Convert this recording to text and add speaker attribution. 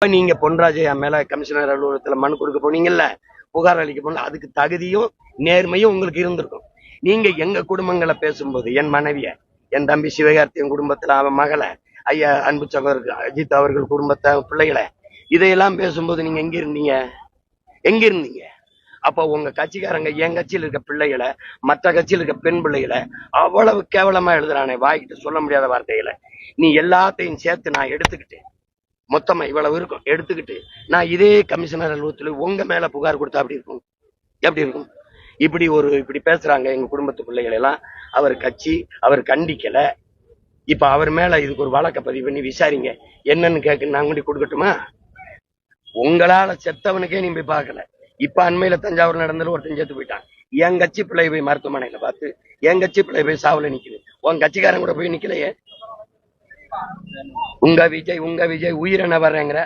Speaker 1: நீங்க பொன்ராஜையா மேல கமிஷனர் அலுவலகத்துல மனு கொடுக்க போனீங்கல்ல, புகார் அளிக்க போன, அதுக்கு தகுதியும் நேர்மையும் உங்களுக்கு இருந்திருக்கும். நீங்க எங்க குடும்பங்களை பேசும்போது, என் மனைவிய, என் தம்பி சிவகார்த்தியின் குடும்பத்துல அவன் மகளை, ஐயா அன்பு சகோதரர் அஜித் அவர்கள் குடும்பத்தை பிள்ளைகளை, இதையெல்லாம் பேசும்போது நீங்க எங்க இருந்தீங்க? எங்க இருந்தீங்க? அப்ப உங்க கட்சிக்காரங்க என் கட்சியில் இருக்க பிள்ளைகளை, மற்ற கட்சியில் இருக்க பெண் பிள்ளைகளை அவ்வளவு கேவலமா எழுதுறானே, வாய்கிட்ட சொல்ல முடியாத வார்த்தைகளை. நீ எல்லாத்தையும் சேர்த்து நான் எடுத்துக்கிட்டேன், மொத்தமா இவ்வளவு இருக்கும் எடுத்துக்கிட்டு நான் இதே கமிஷனர் அலுவலகத்துல உங்க மேல புகார் கொடுத்தா அப்படி இருக்கும்? எப்படி இருக்கும்? இப்படி பேசுறாங்க எங்க குடும்பத்து பிள்ளைகள் எல்லாம். அவர் கட்சி அவர் கண்டிக்கல. இப்ப அவர் மேல இதுக்கு ஒரு வழக்க பதிவு பண்ணி விசாரிங்க, என்னன்னு கேட்க நான் கொண்டு கொடுக்கட்டுமா? உங்களால செத்தவனுக்கே நீ போய் பார்க்கல. இப்ப அண்மையில தஞ்சாவூர் நடந்தது, ஒருத்தன் செத்து போயிட்டான். என் கட்சி பிள்ளை போய் மருத்துவமனையில பார்த்து, என் கட்சி பிள்ளை போய் சாவுல நிக்குது. உன் கட்சிக்காரன் கூட போய் நிக்கலையே. உங்க விஜய் உயிரென வர்றேங்கிற